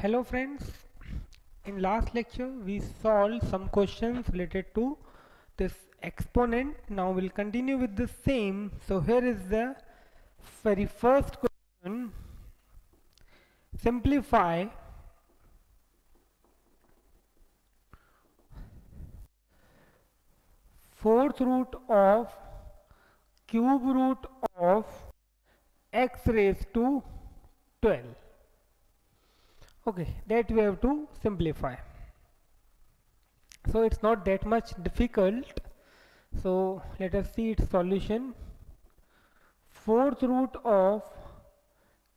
Hello friends, in last lecture we solved some questions related to this exponent. Now we'll continue with the same. So here is the very first question. Simplify fourth root of cube root of x raised to 12. Okay, that we have to simplify. So it's not that much difficult. So let us see its solution. Fourth root of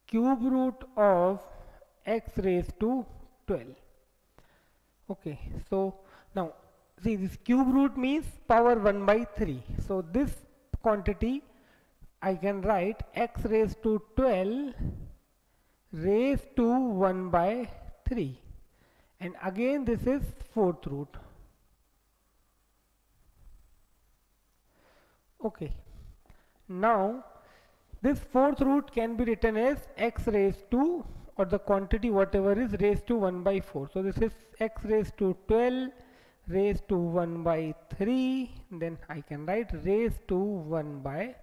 cube root of x raised to 12. Okay, so now see, this cube root means power 1 by 3. So this quantity I can write x raised to 12 raised to 1 by 3, and again this is fourth root. Okay, now this fourth root can be written as x raised to, or the quantity whatever is, raised to 1 by 4. So this is x raised to 12 raised to 1 by 3, then I can write raised to 1 by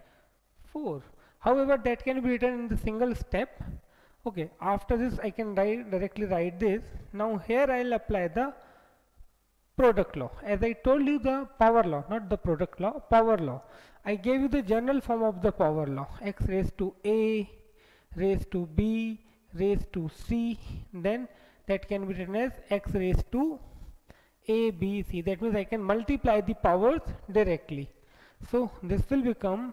4. However, that can be written in the single step. Okay, after this I can directly write this. Now here I will apply the product law. As I told you, the power law, not the product law, power law. I gave you the general form of the power law: x raised to a raised to b raised to c, then that can be written as x raised to a, b, c. That means I can multiply the powers directly. So this will become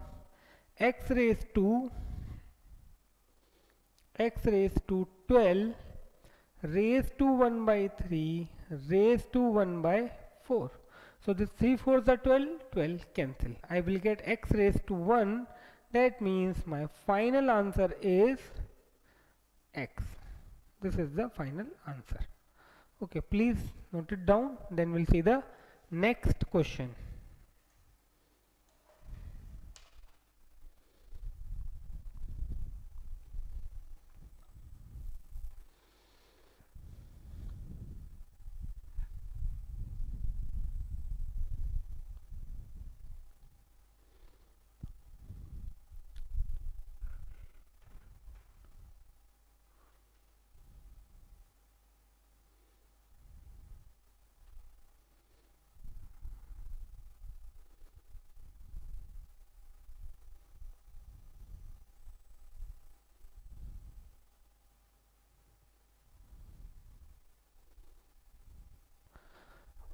x raised to 12 raised to 1 by 3 raised to 1 by 4. So this 3 4s are 12, 12 cancel. I will get x raised to 1. That means my final answer is x. This is the final answer. Okay, please note it down. Then we'll see the next question.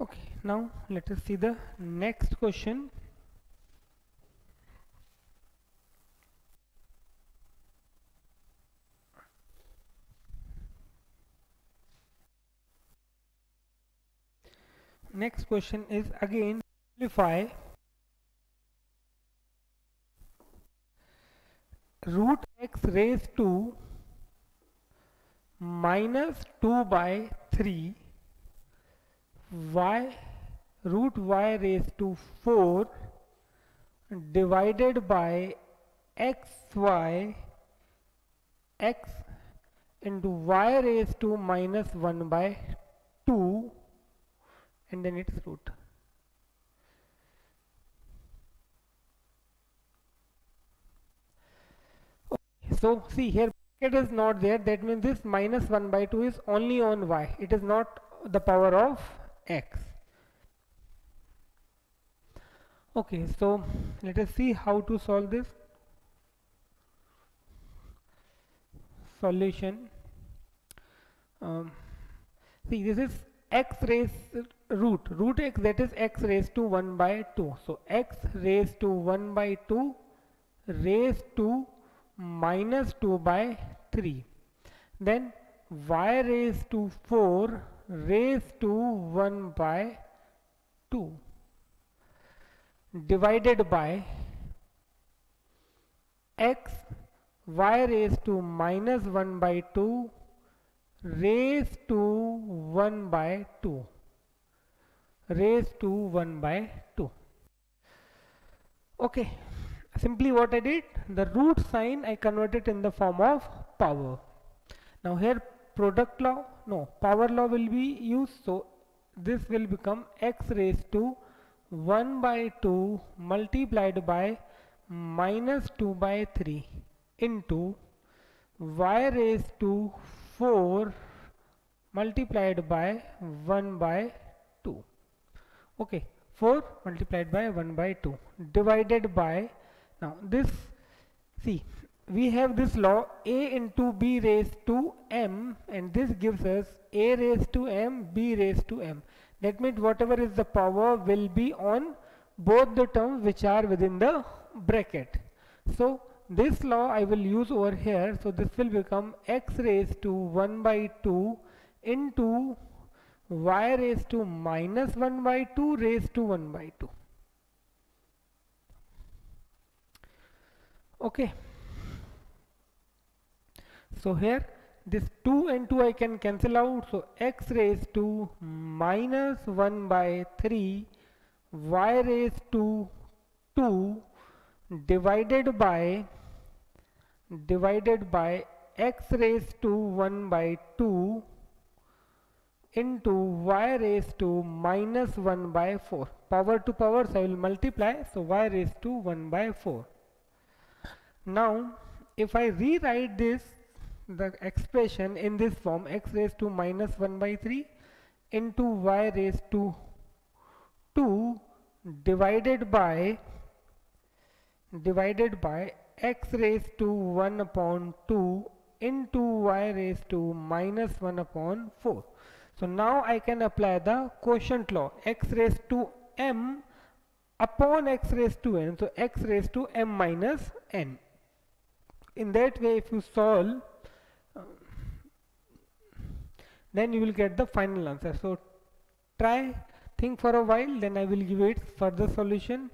Okay, now let us see the next question. Next question is again simplify root x raised to minus 2 by 3 y root y raised to 4 divided by xy x into y raised to minus 1 by 2 and then its root. Okay, so see here bracket is not there, that means this minus 1 by 2 is only on y, it is not the power of x. Okay, so let us see how to solve this. Solution. See, this is x raised root x, that is x raised to 1 by 2. So x raised to 1 by 2 raised to minus 2 by 3. Then y raised to 4 raised to 1 by 2 divided by x y raised to minus 1 by 2 raised to 1 by 2 raised to 1 by 2. Okay, simply what I did, the root sign I converted in the form of power. Now here product law, no, power law will be used, so this will become x raised to 1 by 2 multiplied by minus 2 by 3 into y raised to 4 multiplied by 1 by 2. Okay, 4 multiplied by 1 by 2 divided by, now this, see, we have this law a into b raised to m, and this gives us a raised to m, b raised to m. That means whatever is the power will be on both the terms which are within the bracket. So this law I will use over here, so this will become x raised to 1 by 2 into y raised to minus 1 by 2 raised to 1 by 2. Okay, so here this 2 and 2 I can cancel out, so x raised to minus 1 by 3 y raised to 2 divided by x raised to 1 by 2 into y raised to minus 1 by 4. Power to powers I will multiply, so y raised to 1 by 4. Now if I rewrite this, the expression in this form, x raised to minus 1 by 3 into y raised to 2 divided by x raised to 1 upon 2 into y raised to minus 1 upon 4. So now I can apply the quotient law, x raised to m upon x raised to n, so x raised to m minus n. In that way, if you solve, then you will get the final answer. So try, think for a while, then I will give it further solution.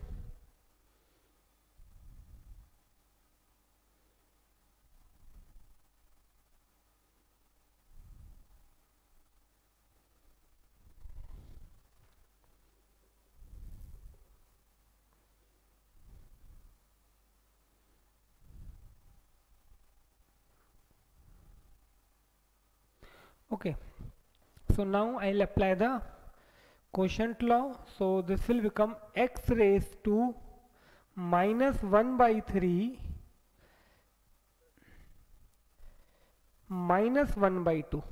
Okay, so now I'll apply the quotient law. So this will become x raised to minus 1 by 3 minus 1 by 2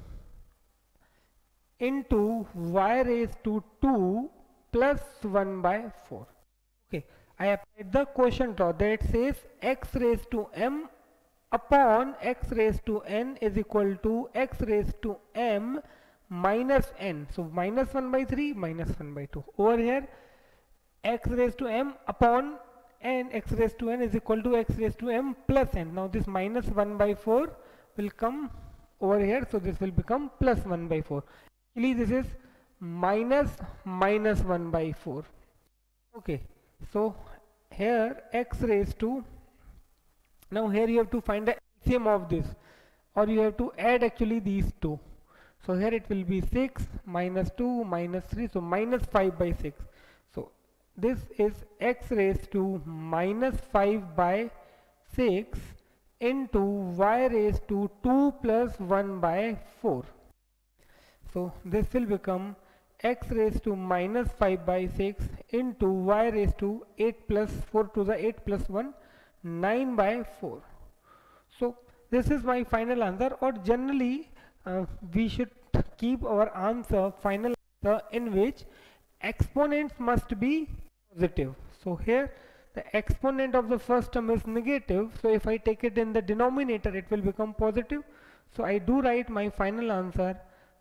into y raised to 2 plus 1 by 4. Okay, I applied the quotient law that says x raised to m upon x raised to n is equal to x raised to m minus n. So minus 1 by 3 minus 1 by 2. Over here x raised to m upon n, x raised to n is equal to x raised to m plus n. Now this minus 1 by 4 will come over here, so this will become plus 1 by 4. Actually this is minus 1 by 4. Okay, so here x raised to, now here you have to find the LCM of this, or you have to add actually these two. So here it will be 6 minus 2 minus 3, so minus 5 by 6. So this is x raised to minus 5 by 6 into y raised to 2 plus 1 by 4. So this will become x raised to minus 5 by 6 into y raised to 8 plus 4 to the 8 plus 1, 9 by 4. So this is my final answer, or generally we should keep our answer, final answer, in which exponents must be positive. So here the exponent of the first term is negative, so if I take it in the denominator it will become positive. So I do write my final answer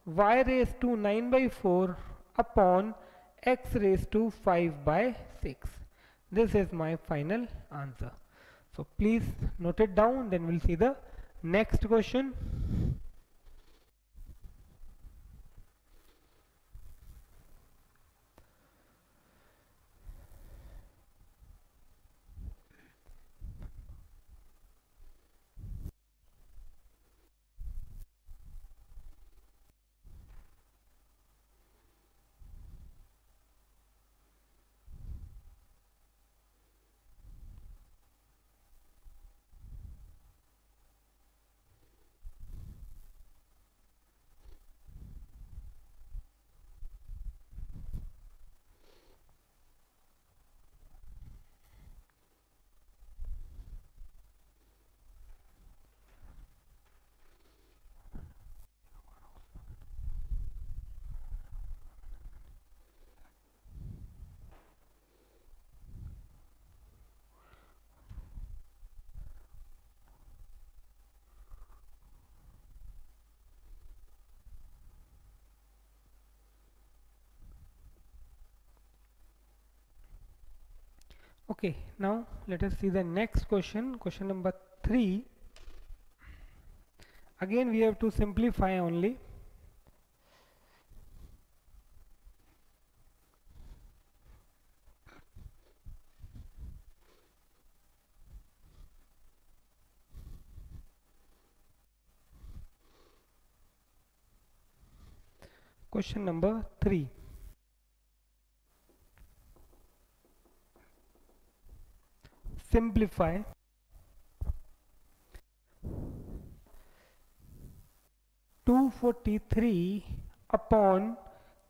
y raised to 9 by 4 upon x raised to 5 by 6. This is my final answer. So please note it down, then we'll see the next question. Okay, now let us see the next question, question number 3. Again we have to simplify only. Question number 3. Simplify 243 upon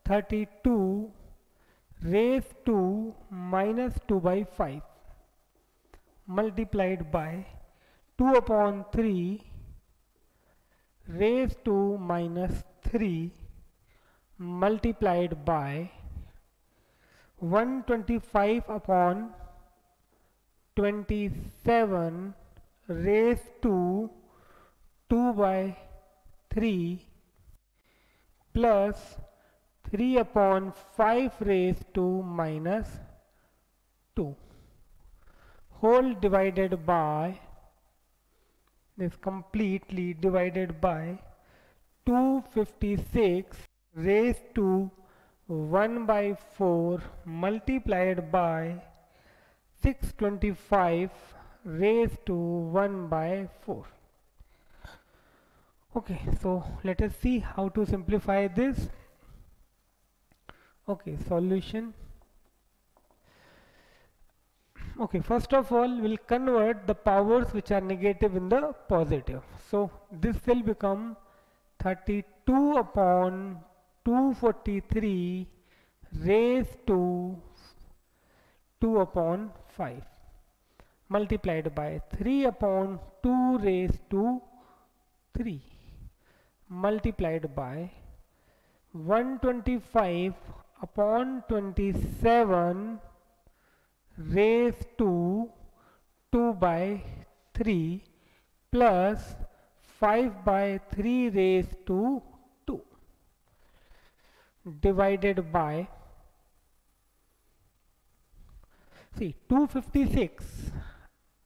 32 raised to minus 2 by 5 multiplied by 2 upon 3 raised to minus 3 multiplied by 125 upon 27 raised to 2 by 3 plus 3 upon 5 raised to minus 2 whole divided by this completely divided by 256 raised to 1 by 4 multiplied by 625 raised to 1 by 4. Okay, so let us see how to simplify this. Okay, solution. Okay, first of all we'll convert the powers which are negative in the positive. So this will become 32 upon 243 raised to 2 upon 5 multiplied by 3 upon 2 raised to 3 multiplied by 125 upon 27 raised to 2 by 3 plus 5 by 3 raised to 2 divided by, see, 256.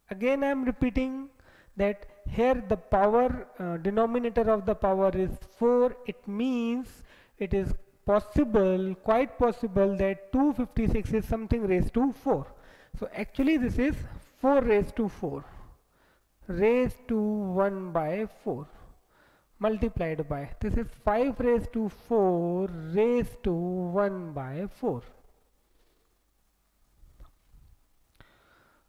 Again I am repeating that here the power denominator of the power is 4. It means it is possible, quite possible, that 256 is something raised to 4. So actually this is 4 raised to 4 raised to 1 by 4 multiplied by, this is 5 raised to 4 raised to 1 by 4.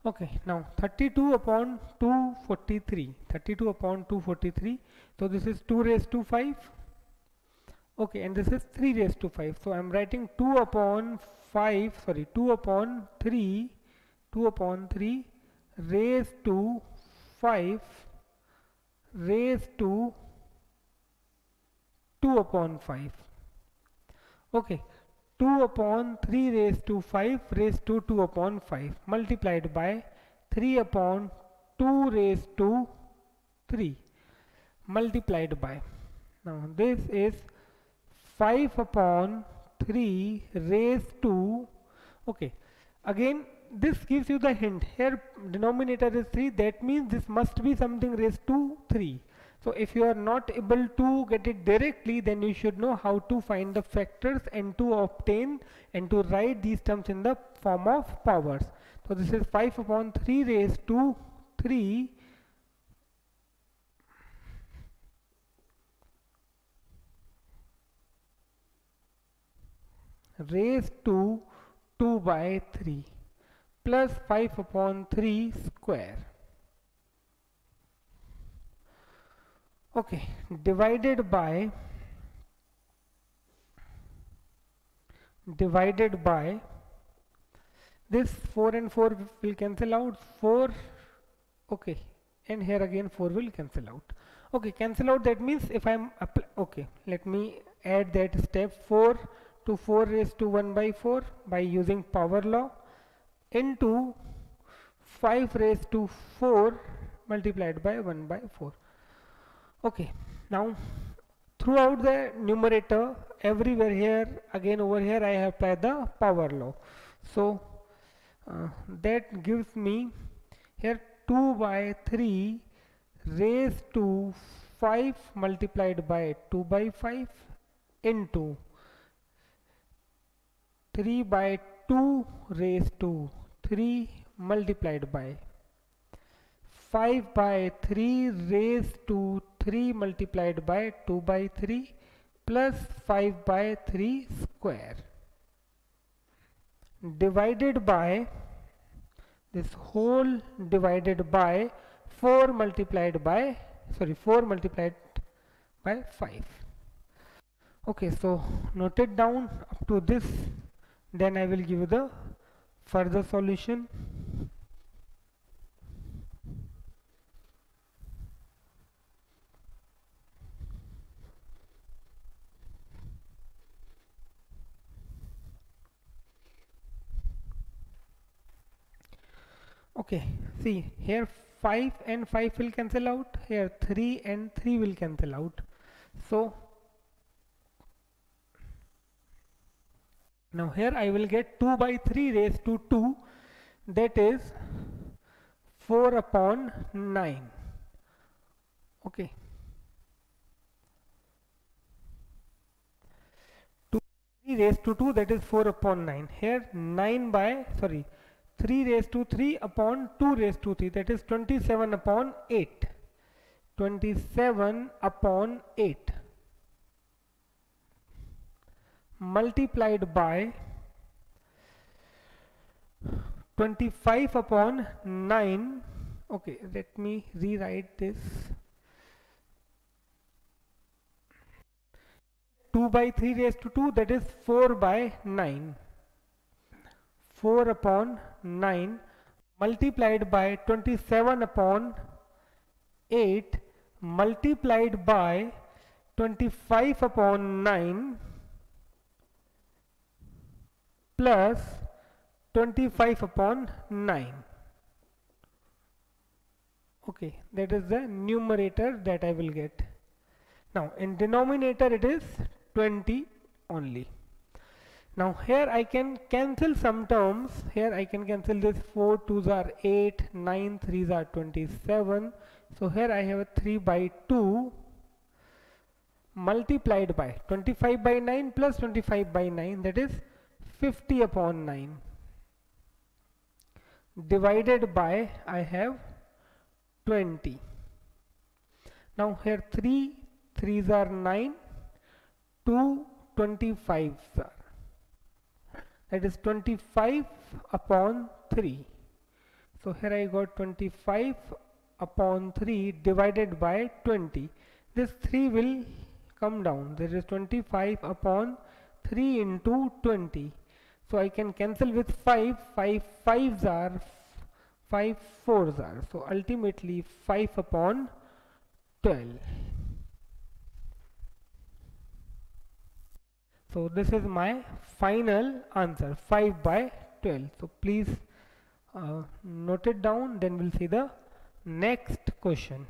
Okay, now 32 upon 243, 32 upon 243, so this is 2 raised to 5. Okay, and this is 3 raised to 5. So I am writing 2 upon 5, sorry, 2 upon 3 raised to 5 raised to 2 upon 5. Okay, 2 upon 3 raised to 5 raised to 2 upon 5 multiplied by 3 upon 2 raised to 3 multiplied by, now this is 5 upon 3 raised to, okay, again this gives you the hint, here denominator is 3, that means this must be something raised to 3. So if you are not able to get it directly, then you should know how to find the factors and to obtain and to write these terms in the form of powers. So this is 5 upon 3 raised to 3 raised to 2 by 3 plus 5 upon 3 square. Okay, divided by this 4 and 4 will cancel out, 4, okay, and here again 4 will cancel out. Okay, cancel out, that means if I am, okay, let me add that step, 4 to 4 raised to 1 by 4 by using power law into 5 raised to 4 multiplied by 1 by 4. Okay, now throughout the numerator, everywhere here, again over here I have applied the power law. So That gives me here 2 by 3 raised to 5 multiplied by 2 by 5 into 3 by 2 raised to 3 multiplied by 5 by 3 raised to 3 multiplied by 2 by 3 plus 5 by 3 square divided by this whole divided by 4 multiplied by 5. Okay, so note it down up to this, then I will give you the further solution. Okay, see here 5 and 5 will cancel out, here 3 and 3 will cancel out. So now here I will get 2 by 3 raised to 2, that is 4 upon 9. Okay. 2 raised to 2, that is 4 upon 9. Here 3 raised to 3 upon 2 raised to 3, that is 27 upon 8. 27 upon 8 multiplied by 25 upon 9. Okay, let me rewrite this. 2 by 3 raised to 2, that is 4 by 9. 4 upon 9 multiplied by 27 upon 8 multiplied by 25 upon 9 plus 25 upon 9. Okay, that is the numerator that I will get. Now in denominator it is 20 only. Now here I can cancel some terms. Here I can cancel this. 4 2s are 8, 9 3s are 27. So here I have a 3 by 2 multiplied by 25 by 9 plus 25 by 9, that is 50 upon 9 divided by I have 20. Now here 3 3s are 9, 2 25s are, that is 25 upon 3. So here I got 25 upon 3 divided by 20. This 3 will come down, there is 25 upon 3 into 20. So I can cancel with 5, 5 5s are, 5 4s are. So ultimately 5 upon 12. So this is my final answer, 5 by 12. So please note it down, then we'll see the next question.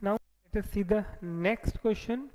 Now let us see the next question.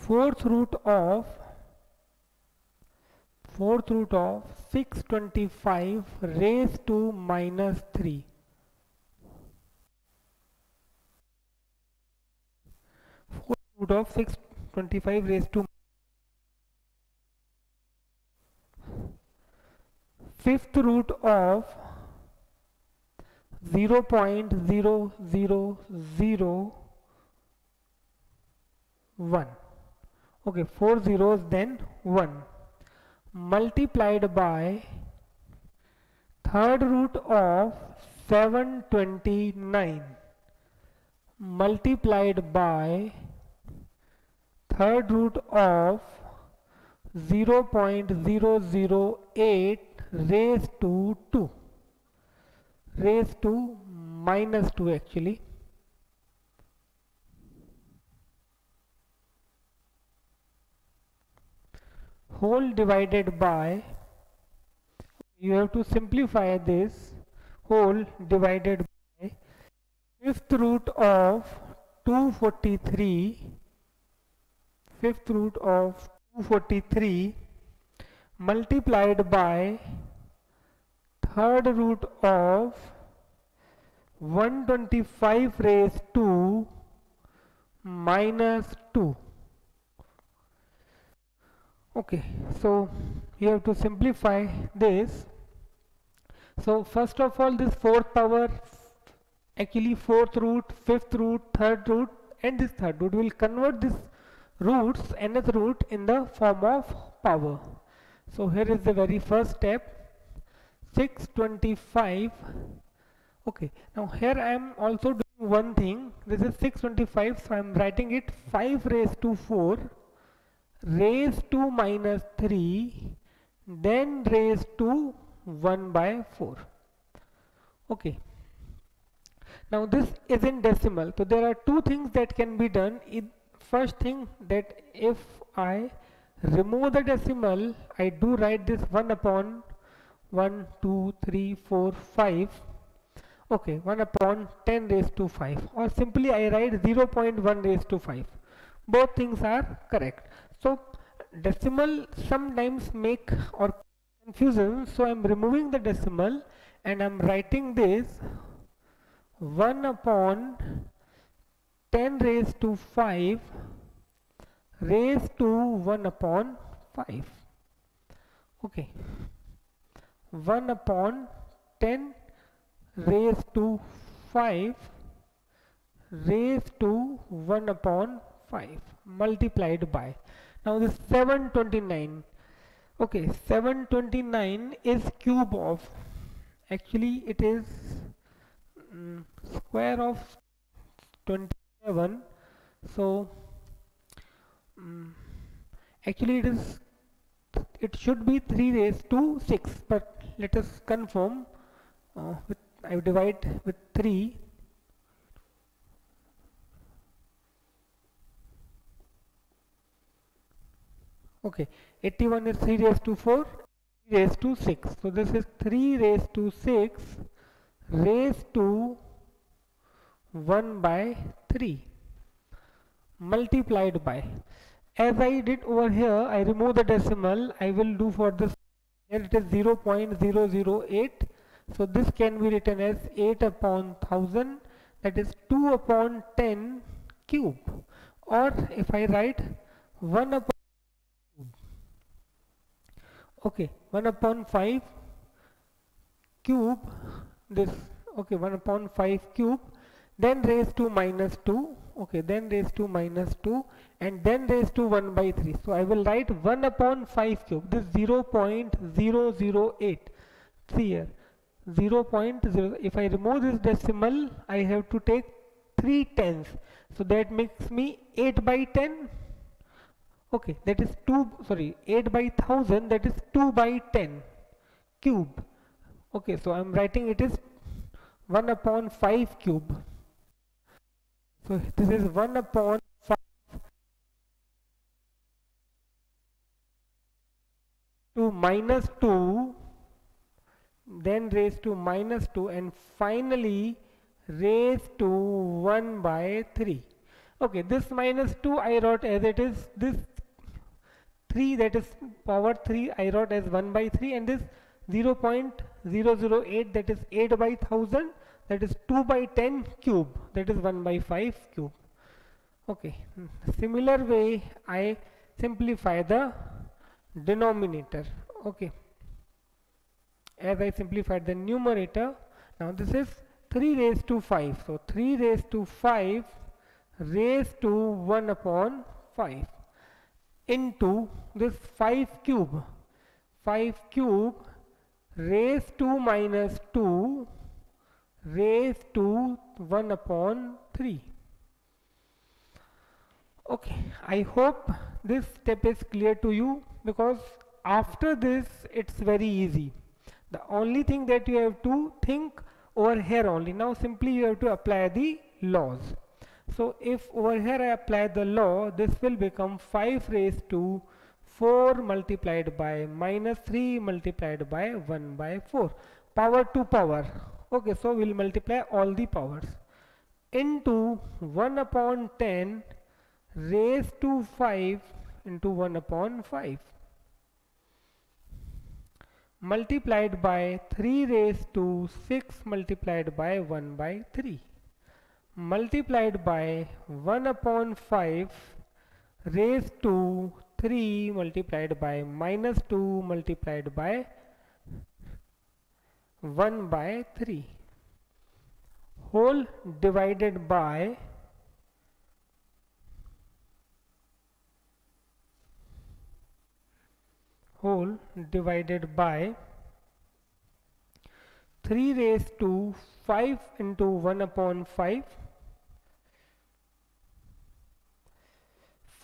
fourth root of 625 raised to minus 3. Fourth root of 625 raised to fifth root of 0.0001. Okay, 4 zeros then 1 multiplied by third root of 729 multiplied by third root of 0.008 raised to 2, raised to minus 2 actually. Whole divided by, you have to simplify this, whole divided by fifth root of 243, fifth root of 243 multiplied by third root of 125 raised to minus 2. Okay, so you have to simplify this. So first of all, this fourth power, actually fourth root, fifth root, third root and this third root, will convert this roots, nth root, in the form of power. So here is the very first step, 625. Okay, now here I am also doing one thing. This is 625, so I am writing it 5 raised to 4 raised to minus 3 then raised to 1 by 4. Okay, now this is in decimal, so there are two things that can be done. First thing, that if I remove the decimal, I do write this 1 upon 1, 2, 3, 4, 5. Okay, 1 upon 10 raised to 5, or simply I write 0.1 raised to 5. Both things are correct. So decimal sometimes make or confusion, so I am removing the decimal and I am writing this 1 upon 10 raised to 5 raised to 1 upon 5. Okay, 1 upon 10 raised to 5 raised to 1 upon 5 multiplied by, now this 729. Okay, 729 is cube of, actually it is square of 27, so actually it should be 3 raised to 6, but let us confirm. I divide with 3. Okay, 81 is 3 raised to 4, 3 raised to 6. So this is 3 raised to 6 raised to 1 by 3 multiplied by, as I did over here, I remove the decimal, I will do for this. Here it is 0.008, so this can be written as 8 upon 1000, that is 2 upon 10 cube, or if I write 1 upon, okay, 1 upon 5 cube, this, okay, 1 upon 5 cube, then raised to minus 2, okay, then raised to minus 2, and then raised to 1 by 3. So I will write 1 upon 5 cube, this 0.008, here 0.0. If I remove this decimal, I have to take 3 tenths, so that makes me 8 by 10. Okay, that is 8 by 1000, that is 2 by 10 cube. Okay, so I am writing it is 1 upon 5 cube. So this is 1 upon 5 to minus 2, then raised to minus 2, and finally raised to 1 by 3. Okay, this minus 2 I wrote as it is, this 3, that is power 3, I wrote as 1 by 3, and this 0.008, that is 8 by 1000, that is 2 by 10 cube, that is 1 by 5 cube. Okay, similar way I simplify the denominator. Okay, as I simplified the numerator, now this is 3 raised to 5, so 3 raised to 5 raised to 1 upon 5 into this 5 cube, 5 cube raised to minus 2 raised to 1 upon 3. Okay, I hope this step is clear to you, because after this it's very easy. The only thing that you have to think over here only. Now simply you have to apply the laws. So if over here I apply the law, this will become 5 raised to 4 multiplied by minus 3 multiplied by 1 by 4. Power to power. Okay, so we'll multiply all the powers. Into 1 upon 10 raised to 5 into 1 upon 5. Multiplied by 3 raised to 6 multiplied by 1 by 3. Multiplied by 1 upon 5 raised to 3 multiplied by minus 2 multiplied by 1 by 3. Whole divided by whole divided by 3 raised to 5 into 1 upon 5,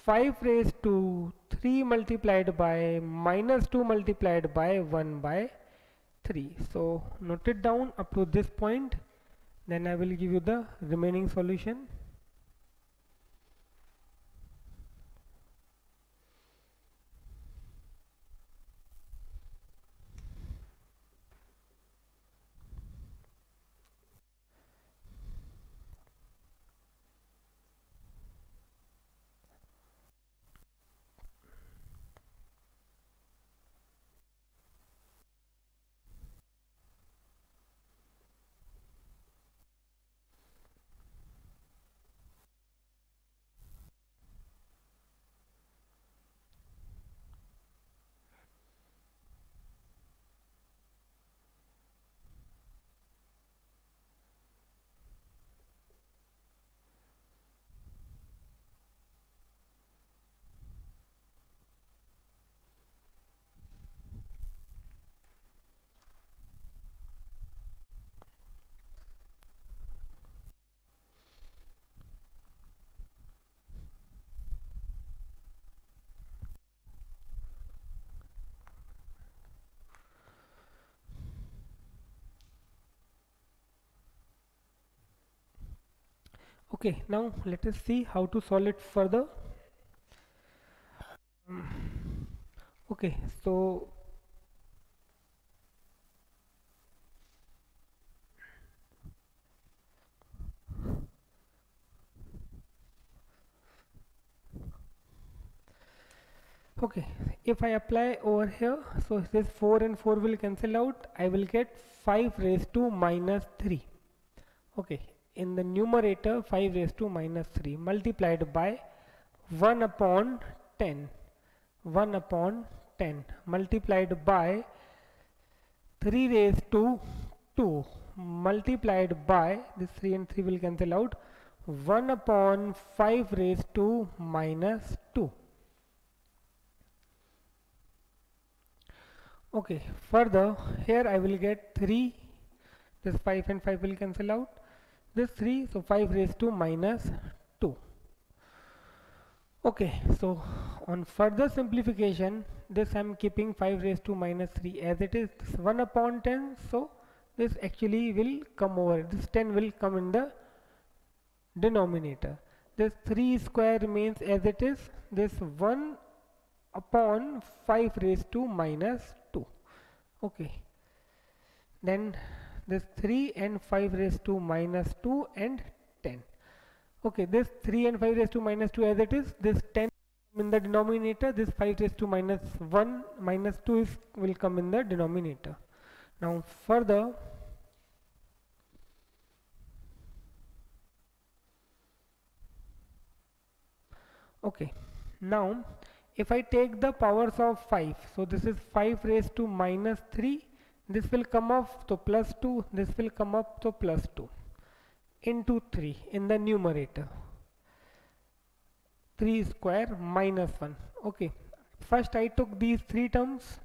5 raised to 3 multiplied by minus 2 multiplied by 1 by 3. So note it down up to this point, then I will give you the remaining solution. Okay, now let us see how to solve it further. Okay, so okay, if I apply over here, so this 4 and 4 will cancel out, I will get 5 raised to minus 3. Okay, in the numerator 5 raised to minus 3 multiplied by 1 upon 10, 1 upon 10 multiplied by 3 raised to 2 multiplied by, this 3 and 3 will cancel out, 1 upon 5 raised to minus 2. Okay, further here I will get 3, this 5 and 5 will cancel out, this 3, so 5 raised to minus 2. Okay, so on further simplification, this I am keeping 5 raised to minus 3 as it is, this 1 upon 10, so this actually will come over, this 10 will come in the denominator. This 3 square remains as it is, this 1 upon 5 raised to minus 2. Okay, then this 3 and 5 raised to minus 2 and 10. Okay, this 3 and 5 raised to minus 2 as it is, this 10 in the denominator, this 5 raised to minus 1 minus 2 will come in the denominator. Now further, okay, now if I take the powers of 5, so this is 5 raised to minus 3, this will come up to plus 2, this will come up to plus 2 into 3 in the numerator. 3 square minus 1. Okay, first I took these three terms,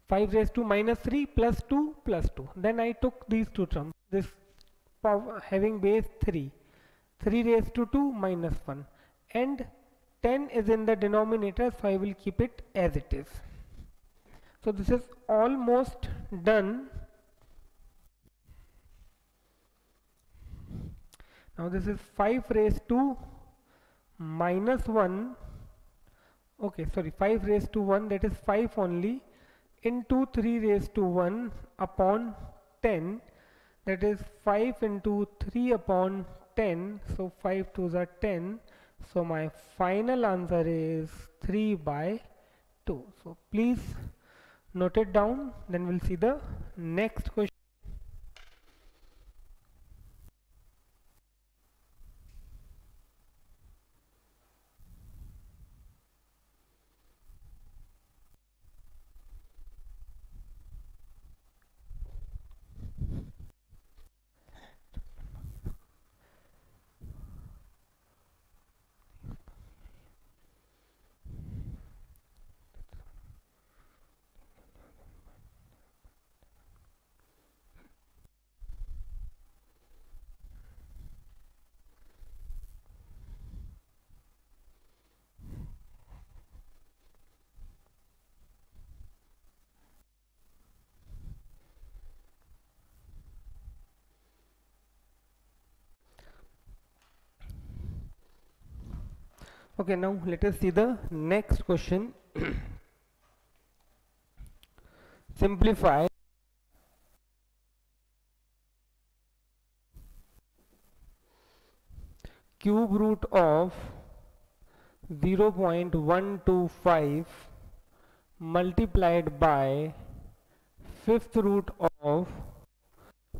5 raised to minus 3 plus 2 plus 2. Then I took these two terms, this power having base 3, 3 raised to 2 minus 1, and 10 is in the denominator, so I will keep it as it is. So this is almost done. Now this is 5 raised to minus 1, okay, sorry, 5 raised to 1, that is 5 only, into 3 raised to 1 upon 10, that is 5 into 3 upon 10, so 5 2s are 10, so my final answer is 3 by 2. So please note it down, then we'll see the next question. Okay, now let us see the next question. Simplify cube root of 0.125 multiplied by fifth root of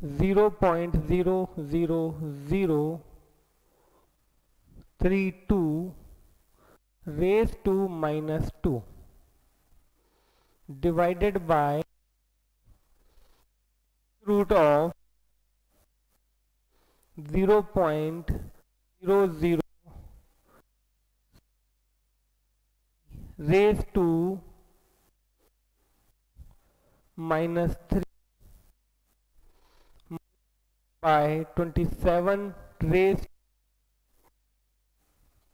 0.00032 raised to minus 2 divided by root of 0.00 raised to minus 3 by 27 raised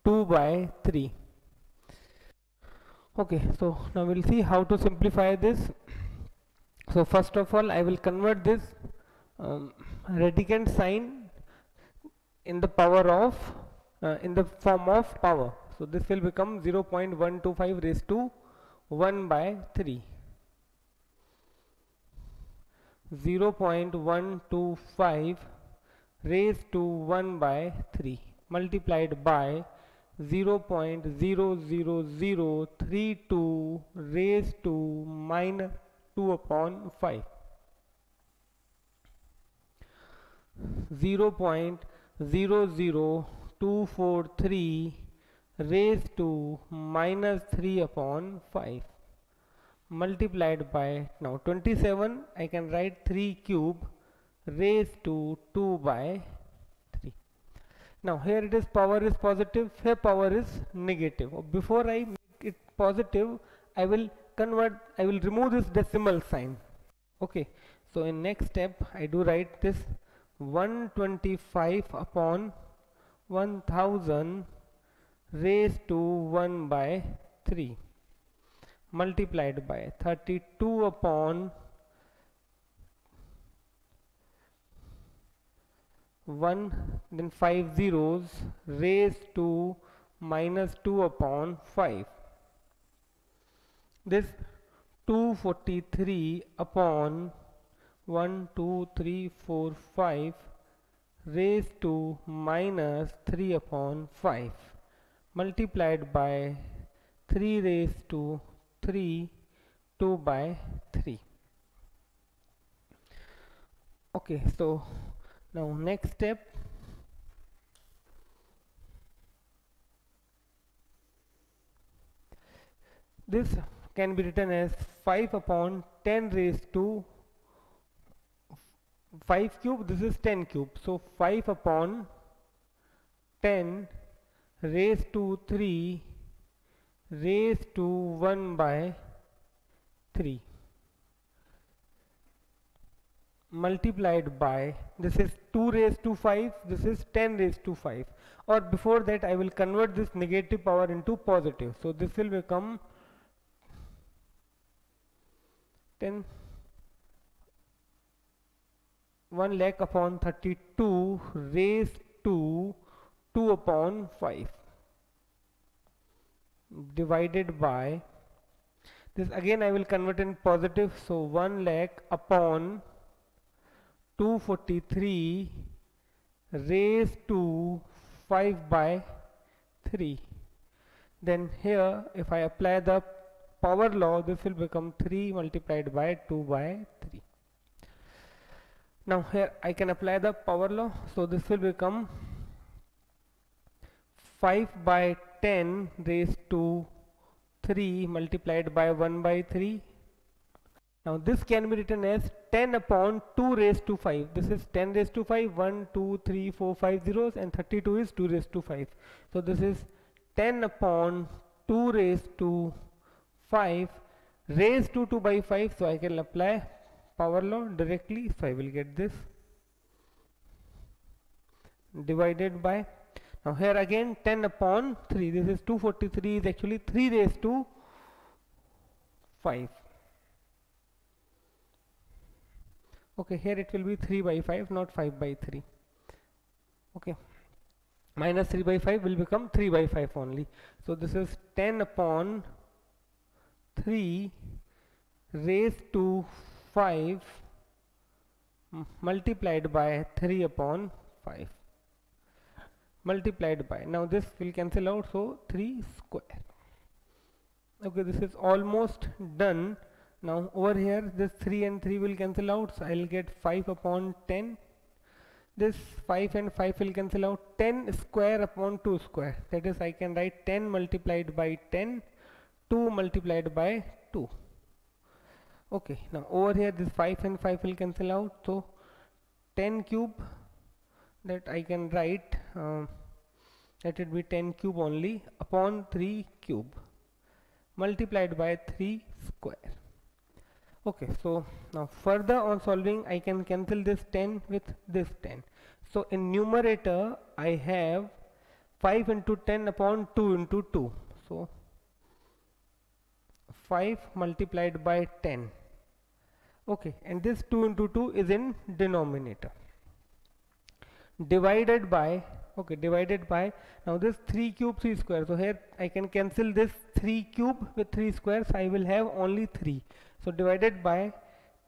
2 by 3. Okay, so now we'll see how to simplify this. So first of all, I will convert this radicand sign in the power of in the form of power. So this will become 0.125 raised to 1 by 3. 0.125 raised to 1 by 3 multiplied by 0.00032 raised to minus 2 upon 5. 0.00243 raised to minus 3 upon 5 multiplied by, now 27 I can write 3 cube raised to 2 by 3. Now here it is power is positive, here power is negative. Before I make it positive, I will remove this decimal sign. Okay, so in next step I do write this 125 upon 1000 raised to 1 by 3 multiplied by 32 upon 1, then 5 zeros raised to minus 2 upon 5. This 243 upon 1, 2, 3, 4, 5 raised to minus 3 upon 5 multiplied by 3 raised to 3 2 by 3. Okay, so now next step, this can be written as 5 upon 10 raised to 5 cube, this is 10 cube, so 5 upon 10 raised to 3 raised to 1 by 3 multiplied by, this is 2 raised to 5, this is 10 raised to 5, or before that I will convert this negative power into positive, so this will become 10 1 lakh upon 32 raised to 2 upon 5 divided by, this again I will convert in positive, so 1 lakh upon 243 raised to 5 by 3. Then here if I apply the power law, this will become 3 multiplied by 2 by 3. Now here I can apply the power law, so this will become 5 by 10 raised to 3 multiplied by 1 by 3. Now this can be written as 10 upon 2 raised to 5. This is 10 raised to 5, 1, 2, 3, 4, 5 zeros, and 32 is 2 raised to 5. So this is 10 upon 2 raised to 5 raised to 2 by 5. So I can apply power law directly. So I will get this divided by, now here again 10 upon 3, this is 243 is actually 3 raised to 5. Okay, here it will be 3 by 5, not 5 by 3. Okay, minus 3 by 5 will become 3 by 5 only. So this is 10 upon 3 raised to 5 multiplied by 3 upon 5 multiplied by, now this will cancel out, so 3 square. Okay, this is almost done. Now over here this 3 and 3 will cancel out, so I will get 5 upon 10. This 5 and 5 will cancel out, 10 square upon 2 square, that is I can write 10 multiplied by 10, 2 multiplied by 2. Okay, now over here this 5 and 5 will cancel out, so 10 cube, that I can write that it be 10 cube only upon 3 cube multiplied by 3 square. Okay, so now further on solving I can cancel this 10 with this 10. So in numerator I have 5 into 10 upon 2 into 2. So 5 multiplied by 10. Okay, and this 2 into 2 is in denominator. Divided by, okay, divided by, now this 3 cube 3 square, so here I can cancel this 3 cube with 3 squares, I will have only 3. So divided by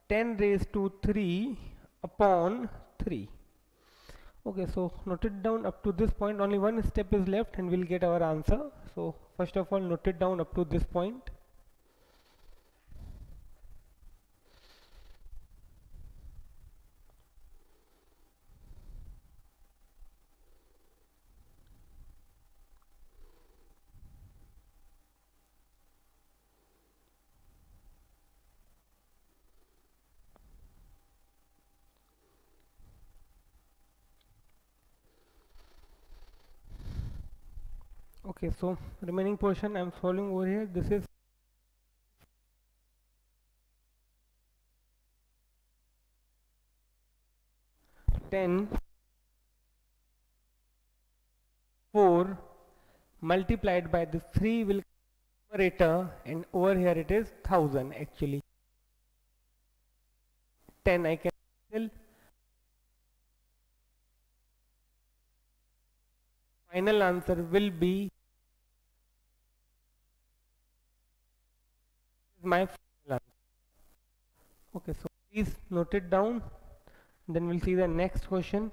10 raised to 3 upon 3. Okay, so note it down up to this point, only one step is left and we'll get our answer. So first of all note it down up to this point. Okay, so remaining portion I am solving over here. This is 10 4 multiplied by this 3 will numerator, and over here it is 1000 actually. 10 I can cancel. Final answer will be my final answer. Okay, so please note it down, then we'll see the next question.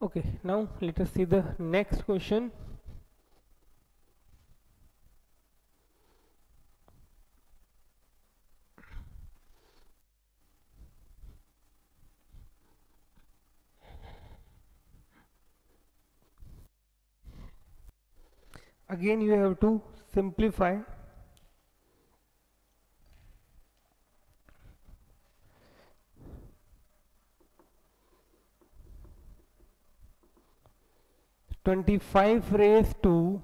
Okay, now let us see the next question. Again you have to simplify. Twenty-five raised to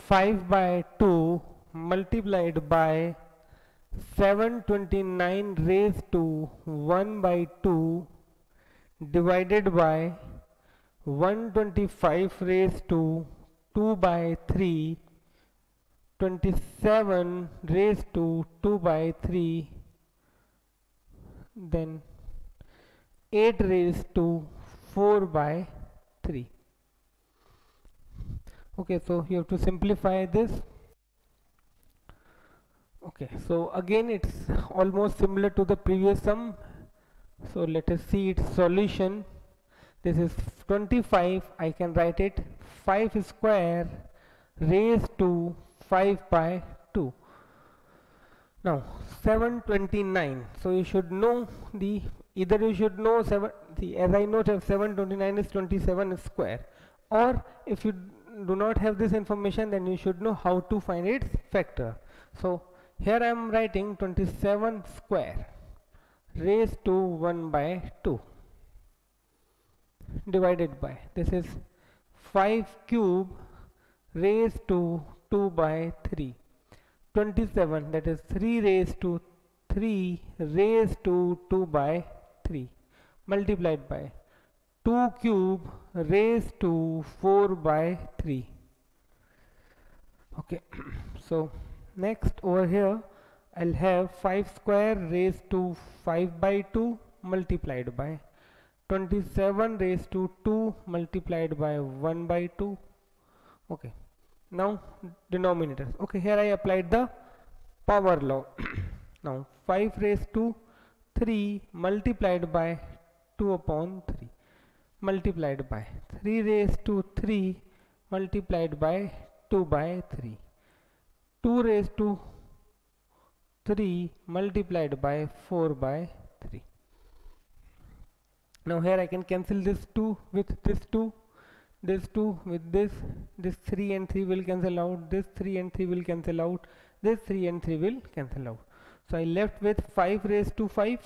5 by 2 multiplied by 729 raised to 1 by 2 divided by 125 raised to 2 by 3, 27 raised to 2 by 3, then 8 raised to 4 by 3. Okay, so you have to simplify this. Okay, so again it's almost similar to the previous sum. So let us see its solution. This is 25. I can write it 5 square raised to 5 by 2. Now 729. So you should know the, either you should know 7, the, as I know 729 is 27 square, or if you do not have this information, then you should know how to find its factor. So here I am writing 27 square raised to 1 by 2 divided by, this is 5 cube raised to 2 by 3, 27, that is 3 raised to 3 raised to 2 by 3 multiplied by 2 cube raised to 4 by 3. Okay, so next over here I'll have 5 square raised to 5 by 2 multiplied by 27 raised to 2 multiplied by 1 by 2. Okay, now denominators. Okay, here I applied the power law. Now 5 raised to 3 multiplied by 2 upon 3 multiplied by 3 raised to 3 multiplied by 2 by 3, 2 raised to 3 multiplied by 4 by 3. Now here I can cancel this 2 with this 2, this 2 with this 3 and 3 will cancel out, this 3 and 3 will cancel out, this 3 and 3 will cancel out. So I left with 5 raised to 5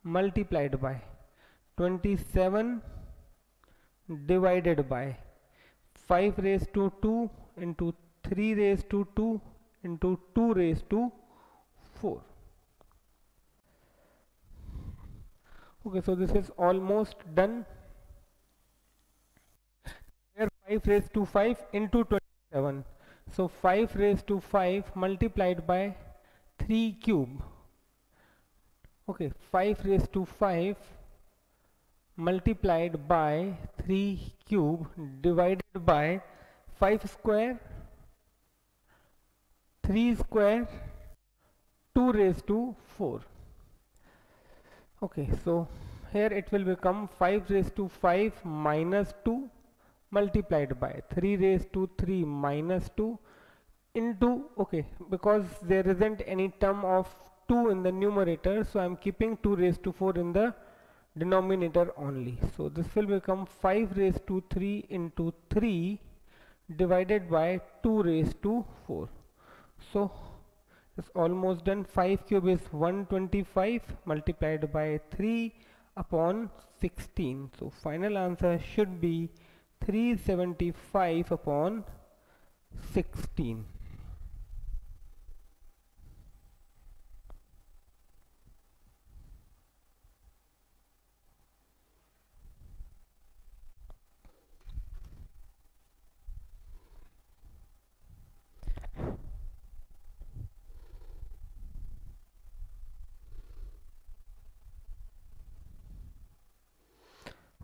multiplied by 27 divided by 5 raised to 2 into 3 raised to 2 into 2 raised to 4. Okay, so this is almost done. Here 5 raised to 5 into 27. So 5 raised to 5 multiplied by 3 cube. Okay, 5 raised to 5 multiplied by 3 cube divided by 5 square, 3 square, 2 raised to 4. Okay, so here it will become 5 raised to 5 minus 2 multiplied by 3 raised to 3 minus 2 into, okay, because there isn't any term of 2 in the numerator, so I am keeping 2 raised to 4 in the denominator only. So this will become 5 raised to 3 into 3 divided by 2 raised to 4. So it's almost done. 5 cube is 125 multiplied by 3 upon 16. So final answer should be 375 upon 16.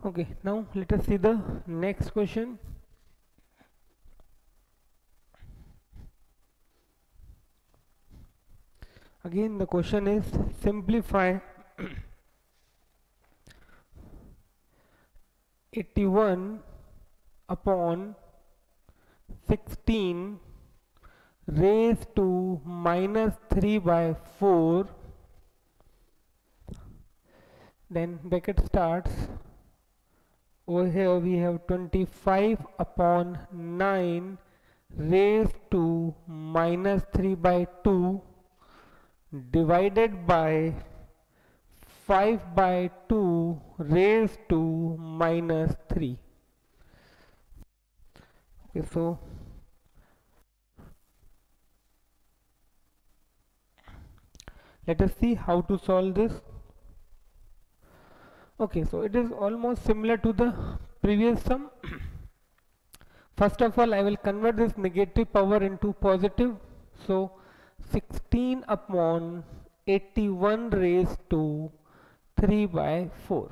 Okay, now let us see the next question. Again the question is simplify 81 upon 16 raised to minus 3 by 4, then bracket starts. Over here we have 25 upon 9 raised to minus 3 by 2 divided by 5 by 2 raised to minus 3. Okay, so let us see how to solve this. Okay, so it is almost similar to the previous sum. First of all, I will convert this negative power into positive. So 16 upon 81 raised to 3 by 4.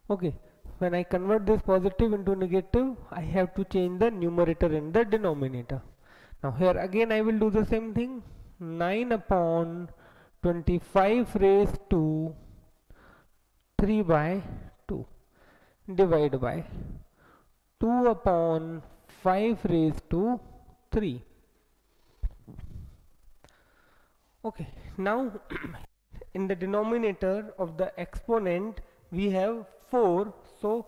Okay, when I convert this positive into negative, I have to change the numerator and the denominator. Now here again I will do the same thing. 9 upon 25 raised to 3 by 2 divided by 2 upon 5 raised to 3. Okay, now in the denominator of the exponent we have 4, so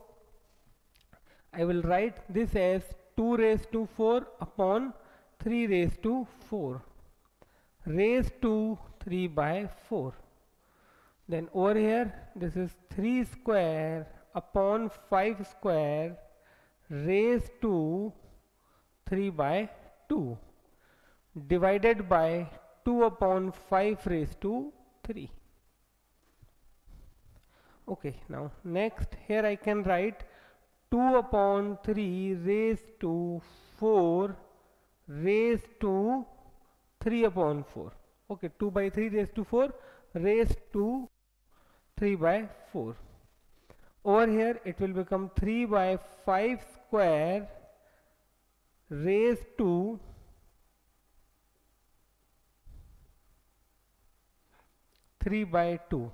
I will write this as 2 raised to 4 upon 3 raised to 4 raised to 3 by 4. Then over here this is 3 square upon 5 square raised to 3 by 2 divided by 2 upon 5 raised to 3. Okay, now next here I can write 2 upon 3 raised to 4 raised to 3 upon 4. Okay, 2 by 3 raised to 4 raised to 3 by 4. Over here it will become 3 by 5 square raised to 3 by 2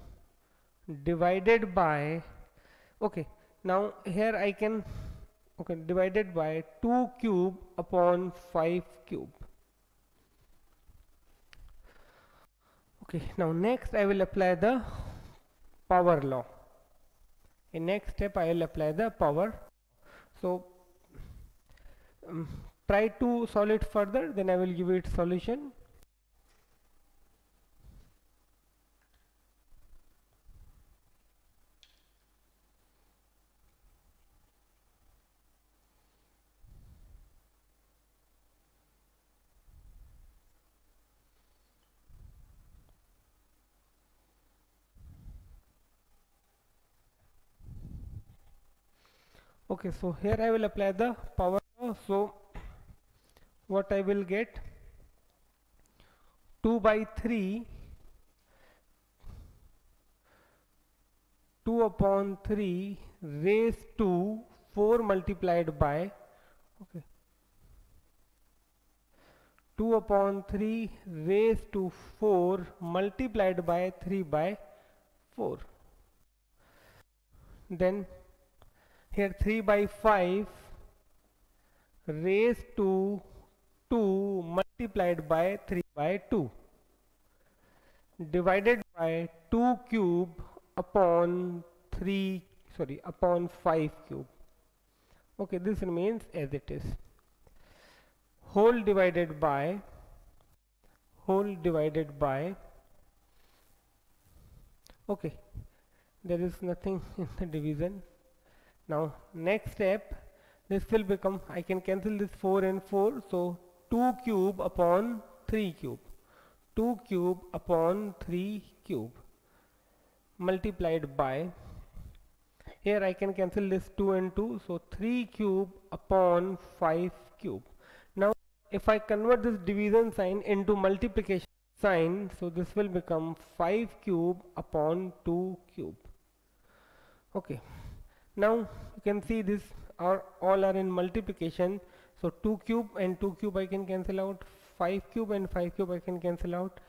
divided by, okay, now here I can, okay, divided by 2 cube upon 5 cube. Okay, now next I will apply the power law. In next step I will apply the power. So try to solve it further, then I will give it solution. Okay, so here I will apply the power law. So what I will get, 2 by 3, 2 upon 3 raised to 4 multiplied by, okay, 2 upon 3 raised to 4 multiplied by 3 by 4. Then here 3 by 5 raised to 2 multiplied by 3 by 2 divided by 2 cube upon 3, sorry, upon 5 cube. Okay, this remains as it is. Whole divided by, okay, there is nothing in the division. Now next step, this will become, I can cancel this 4 and 4, so 2 cube upon 3 cube, 2 cube upon 3 cube multiplied by, here I can cancel this 2 and 2, so 3 cube upon 5 cube. Now if I convert this division sign into multiplication sign, so this will become 5 cube upon 2 cube. Okay, now you can see this are all are in multiplication, so 2 cube and 2 cube I can cancel out, 5 cube and 5 cube I can cancel out,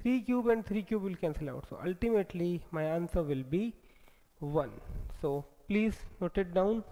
3 cube and 3 cube will cancel out, so ultimately my answer will be 1. So please note it down.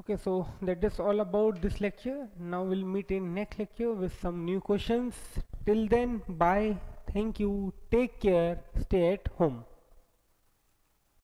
Okay, so that is all about this lecture. Now we'll meet in next lecture with some new questions. Till then, bye. Thank you. Take care. Stay at home.